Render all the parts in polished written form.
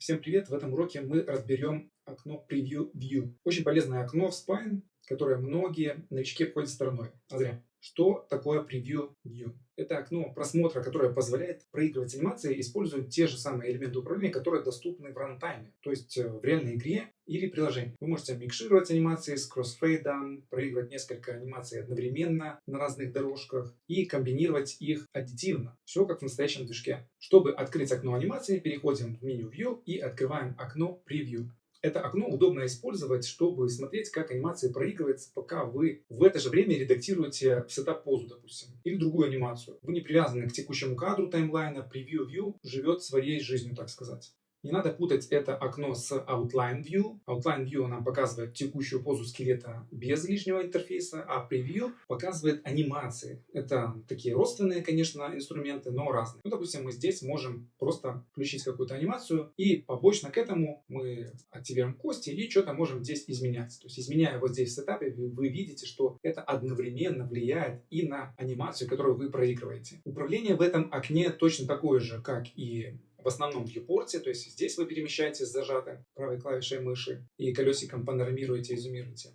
Всем привет! В этом уроке мы разберем окно Preview View. Очень полезное окно в Spine, которое многие новички обходят стороной. А зря. Что такое Preview View? Это окно просмотра, которое позволяет проигрывать анимации, используя те же самые элементы управления, которые доступны в рантайме, то есть в реальной игре или приложении. Вы можете микшировать анимации с кроссфейдом, проигрывать несколько анимаций одновременно на разных дорожках и комбинировать их аддитивно. Все как в настоящем движке. Чтобы открыть окно анимации, переходим в меню View и открываем окно Preview. Это окно удобно использовать, чтобы смотреть, как анимация проигрывается, пока вы в это же время редактируете сетап-позу, допустим, или другую анимацию. Вы не привязаны к текущему кадру таймлайна, Preview View живет своей жизнью, так сказать. Не надо путать это окно с Outline View. Outline View нам показывает текущую позу скелета без лишнего интерфейса, а Preview показывает анимации. Это такие родственные, конечно, инструменты, но разные. Ну, допустим, мы здесь можем просто включить какую-то анимацию, и побочно к этому мы активируем кости и что-то можем здесь изменять. То есть, изменяя вот здесь в сетапе, вы видите, что это одновременно влияет и на анимацию, которую вы проигрываете. Управление в этом окне точно такое же, как и в основном вьюпорте, то есть здесь вы перемещаетесь с зажатой правой клавишей мыши и колесиком панорамируете и зумируете.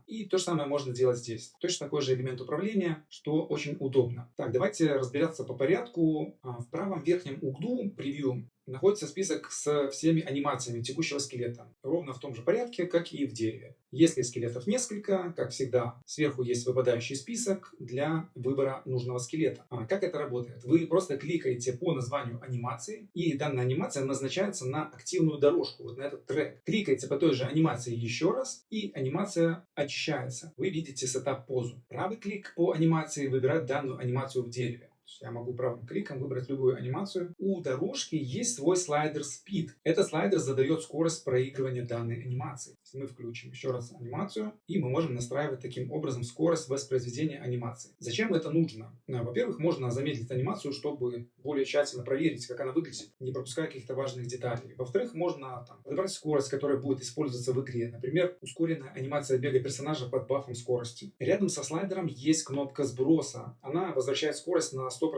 И то же самое можно делать здесь. Точно такой же элемент управления, что очень удобно. Так, давайте разбираться по порядку. В правом верхнем углу превью находится список с всеми анимациями текущего скелета. Ровно в том же порядке, как и в дереве. Если скелетов несколько, как всегда, сверху есть выпадающий список для выбора нужного скелета. Как это работает? Вы просто кликаете по названию анимации, и данная анимация назначается на активную дорожку, вот на этот трек. Кликаете по той же анимации еще раз, и анимация очищается. Вы видите сетап-позу. Правый клик по анимации выбирает данную анимацию в дереве. Я могу правым кликом выбрать любую анимацию. У дорожки есть свой слайдер Speed. Этот слайдер задает скорость проигрывания данной анимации. Если мы включим еще раз анимацию, и мы можем настраивать таким образом скорость воспроизведения анимации. Зачем это нужно? Во-первых, можно замедлить анимацию, чтобы более тщательно проверить, как она выглядит, не пропуская каких-то важных деталей. Во-вторых, можно подобрать скорость, которая будет использоваться в игре. Например, ускоренная анимация бега персонажа под бафом скорости. Рядом со слайдером есть кнопка сброса. Она возвращает скорость на 100%.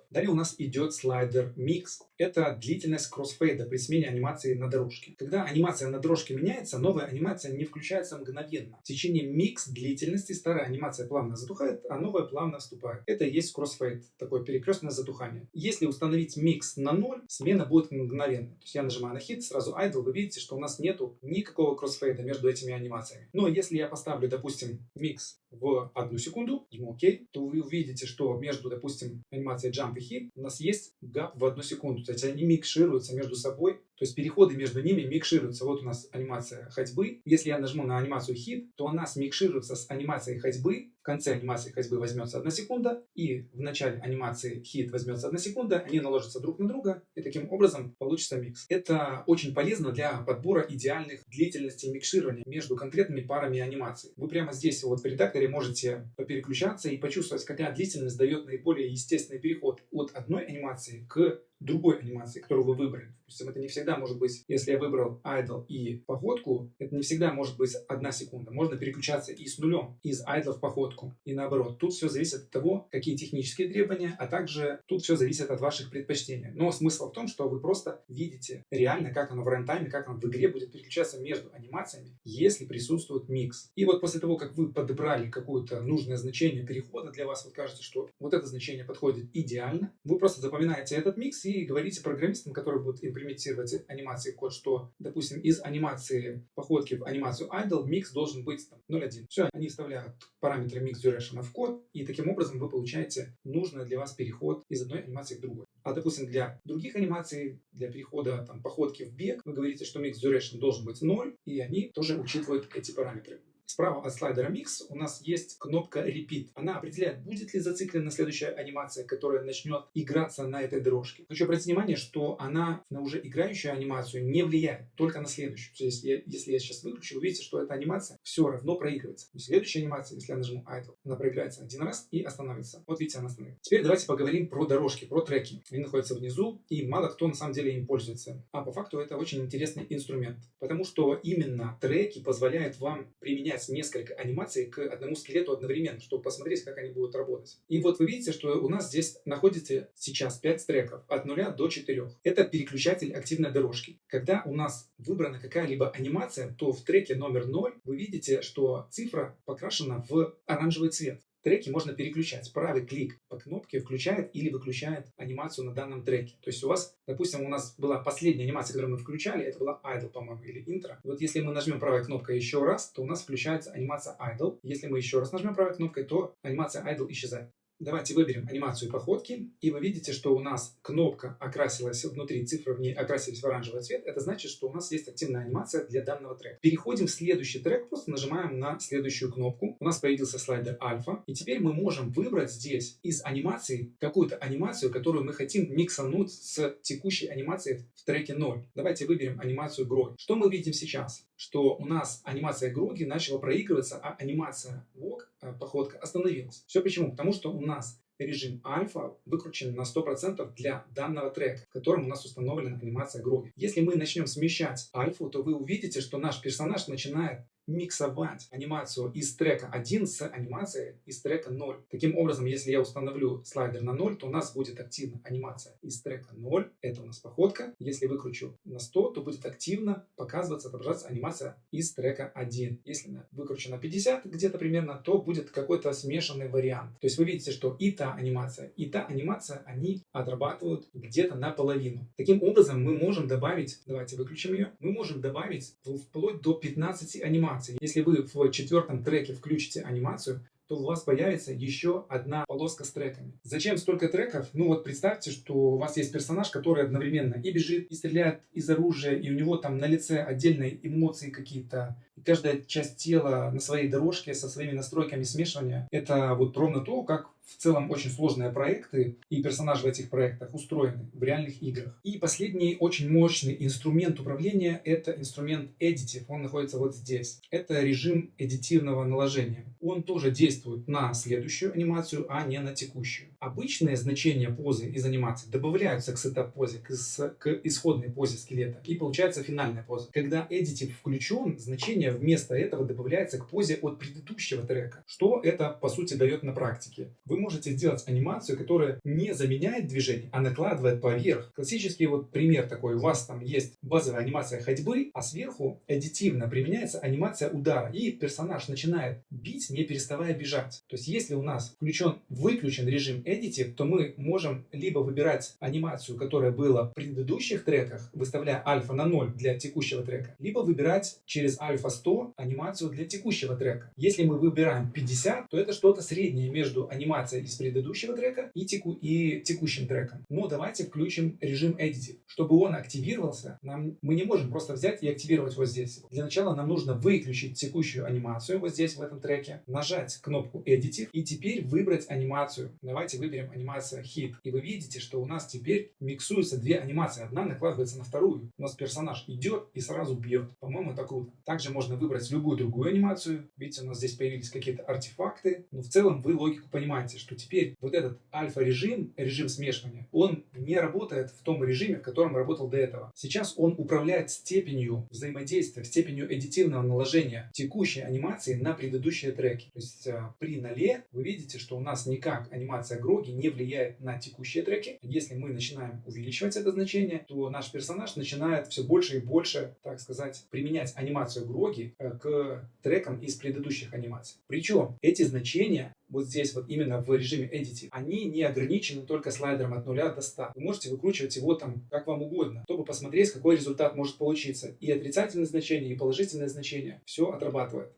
Далее у нас идет слайдер Mix. Это длительность кроссфейда при смене анимации на дорожке. Когда анимация на дорожке меняется, новая анимация не включается мгновенно. В течение микс длительности старая анимация плавно затухает, а новая плавно вступает. Это и есть кроссфейд, такое перекрестное затухание. Если установить микс на 0, смена будет мгновенной. То есть я нажимаю на хит, сразу idle, вы видите, что у нас нету никакого кроссфейда между этими анимациями. Но если я поставлю, допустим, микс в 1 секунду, жму ОК, то вы увидите, что между, допустим, анимацией jump и hit у нас есть гап в 1 секунду. То есть они микшируются между собой, то есть переходы между ними микшируются. Вот у нас анимация ходьбы. Если я нажму на анимацию hit, то она смикшируется с анимацией ходьбы. В конце анимации ходьбы возьмется 1 секунда, и в начале анимации hit возьмется 1 секунда, они наложатся друг на друга, и таким образом получится микс. Это очень полезно для подбора идеальных длительностей микширования между конкретными парами анимаций. Вы прямо здесь вот в редакторе можете попереключаться и почувствовать, какая длительность дает наиболее естественный переход от одной анимации к другой анимации, которую вы выбрали. Допустим, это не всегда может быть, если я выбрал idle и походку, это не всегда может быть 1 секунда. Можно переключаться и с нулем, из idle в походку, и наоборот. Тут все зависит от того, какие технические требования, а также тут все зависит от ваших предпочтений. Но смысл в том, что вы просто видите реально, как оно в рантайме, как оно в игре будет переключаться между анимациями, если присутствует микс. И вот после того, как вы подобрали какое-то нужное значение перехода, для вас вот кажется, что вот это значение подходит идеально, вы просто запоминаете этот микс и говорите программистам, которые будут имплементировать анимации код, что, допустим, из анимации походки в анимацию idle микс должен быть 0.1. Все, они вставляют параметры mix duration в код, и таким образом вы получаете нужный для вас переход из одной анимации к другой. А, допустим, для других анимаций, для перехода походки в бег, вы говорите, что mix duration должен быть 0, и они тоже учитывают эти параметры. Справа от слайдера Mix у нас есть кнопка Repeat. Она определяет, будет ли зациклена следующая анимация, которая начнет играться на этой дорожке. Хочу обратить внимание, что она на уже играющую анимацию не влияет, только на следующую. То есть, если я сейчас выключу, вы увидите, что эта анимация все равно проигрывается. И следующая анимация, если я нажму Idle, она проиграется 1 раз и остановится. Вот видите, она остановится. Теперь давайте поговорим про дорожки, про треки. Они находятся внизу, и мало кто на самом деле им пользуется. А по факту это очень интересный инструмент, потому что именно треки позволяют вам применять поднять несколько анимаций к одному скелету одновременно, чтобы посмотреть, как они будут работать. И вот вы видите, что у нас здесь находится сейчас 5 треков от 0 до 4. Это переключатель активной дорожки. Когда у нас выбрана какая-либо анимация, то в треке номер 0 вы видите, что цифра покрашена в оранжевый цвет. Треки можно переключать. Правый клик по кнопке включает или выключает анимацию на данном треке. То есть у вас, допустим, у нас была последняя анимация, которую мы включали, это была idle, по-моему, или intro. И вот если мы нажмем правой кнопкой еще раз, то у нас включается анимация idle. Если мы еще раз нажмем правой кнопкой, то анимация idle исчезает. Давайте выберем анимацию походки, и вы видите, что у нас кнопка окрасилась внутри, цифры в ней окрасились в оранжевый цвет. Это значит, что у нас есть активная анимация для данного трека. Переходим в следующий трек, просто нажимаем на следующую кнопку. У нас появился слайдер альфа, и теперь мы можем выбрать здесь из анимации какую-то анимацию, которую мы хотим миксануть с текущей анимацией в треке 0. Давайте выберем анимацию Гроги. Что мы видим сейчас? Что у нас анимация Гроги начала проигрываться, а анимация Walk, походка, остановилась. Все почему? Потому что у нас режим альфа выкручен на 100% для данного трека, в котором у нас установлена анимация Гроги. Если мы начнем смещать альфу, то вы увидите, что наш персонаж начинает миксовать анимацию из трека 1 с анимацией из трека 0. Таким образом, если я установлю слайдер на 0, то у нас будет активна анимация из трека 0. Это у нас походка. Если выкручу на 100, то будет активно показываться, отображаться анимация из трека 1. Если выкручу на 50 где-то примерно, то будет какой-то смешанный вариант. То есть вы видите, что и та анимация, они отрабатывают где-то наполовину. Таким образом, мы можем добавить, давайте выключим ее, мы можем добавить вплоть до 15 анимаций. Если вы в 4-м треке включите анимацию, то у вас появится еще одна полоска с треками. Зачем столько треков? Ну вот представьте, что у вас есть персонаж, который одновременно и бежит, и стреляет из оружия, и у него там на лице отдельные эмоции какие-то. И каждая часть тела на своей дорожке со своими настройками смешивания. Это вот ровно то, как в целом очень сложные проекты и персонажи в этих проектах устроены в реальных играх. И последний очень мощный инструмент управления – это инструмент Additive. Он находится вот здесь. Это режим эдитивного наложения. Он тоже действует на следующую анимацию, а не на текущую. Обычные значения позы из анимации добавляются к сетап-позе, к исходной позе скелета, и получается финальная поза. Когда Additive включен, значение вместо этого добавляется к позе от предыдущего трека. Что это, по сути, дает на практике? Вы можете сделать анимацию, которая не заменяет движение, а накладывает поверх. Классический вот пример такой. У вас там есть базовая анимация ходьбы, а сверху аддитивно применяется анимация удара. И персонаж начинает бить, не переставая бежать. То есть если у нас выключен режим Additive, то мы можем либо выбирать анимацию, которая была в предыдущих треках, выставляя альфа на 0 для текущего трека, либо выбирать через альфа 100 анимацию для текущего трека. Если мы выбираем 50, то это что-то среднее между анимацией из предыдущего трека и текущим треком. Но давайте включим режим Additive. Чтобы он активировался, мы не можем просто взять и активировать вот здесь. Для начала нам нужно выключить текущую анимацию вот здесь в этом треке, нажать кнопку Additive и теперь выбрать анимацию. Давайте выберем анимация Hit. И вы видите, что у нас теперь миксуются две анимации. Одна накладывается на вторую. У нас персонаж идет и сразу бьет. По-моему, это круто. Также можно выбрать любую другую анимацию. Видите, у нас здесь появились какие-то артефакты. Но в целом вы логику понимаете, что теперь вот этот альфа-режим, режим смешивания, он не работает в том режиме, в котором работал до этого. Сейчас он управляет степенью взаимодействия, степенью эдитивного наложения текущей анимации на предыдущие треки. То есть при 0 вы видите, что у нас никак анимация Гроги не влияет на текущие треки. Если мы начинаем увеличивать это значение, то наш персонаж начинает все больше и больше, так сказать, применять анимацию Гроги к трекам из предыдущих анимаций. Причем эти значения вот здесь вот именно в режиме Additive, они не ограничены только слайдером от 0 до 100. Вы можете выкручивать его там как вам угодно, чтобы посмотреть, какой результат может получиться. И отрицательные значения, и положительные значения все отрабатывает.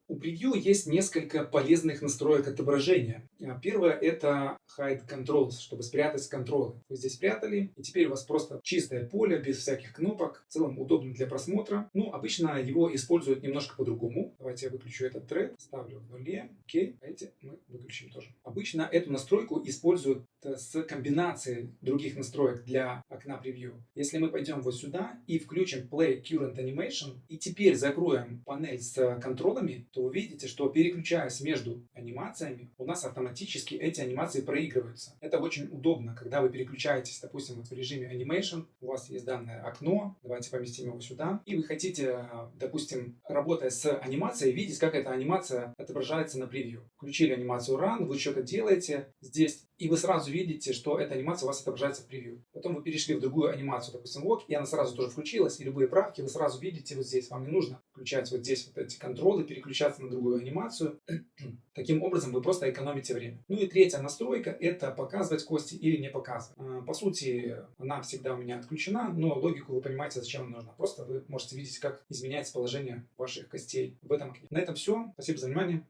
У превью есть несколько полезных настроек отображения. Первое – это Hide Controls, чтобы спрятать контролы. Вы здесь спрятали, и теперь у вас просто чистое поле, без всяких кнопок. В целом удобно для просмотра. Ну, обычно его используют немножко по-другому. Давайте я выключу этот трек, ставлю в 0. Окей, а эти мы выключим тоже. Обычно эту настройку используют с комбинацией других настроек для окна превью. Если мы пойдем вот сюда и включим Play Current Animation, и теперь закроем панель с контролами, то вы видите, что переключаясь между анимациями, у нас автоматически эти анимации проигрываются. Это очень удобно, когда вы переключаетесь, допустим, вот в режиме Animation, у вас есть данное окно, давайте поместим его сюда, и вы хотите, допустим, работая с анимацией, видеть, как эта анимация отображается на превью. Включили анимацию Run, вы что-то делаете здесь, и вы сразу видите, что эта анимация у вас отображается в превью. Потом вы перешли в другую анимацию, допустим, Walk, и она сразу тоже включилась, и любые правки вы сразу видите вот здесь. Вам не нужно включать вот здесь вот эти контролы, переключаться на другую анимацию. Таким образом вы просто экономите время. Ну и третья настройка – это показывать кости или не показывать. По сути, она всегда у меня отключена, но логику вы понимаете, зачем она нужна. Просто вы можете видеть, как изменяется положение ваших костей в этом окне. На этом все. Спасибо за внимание.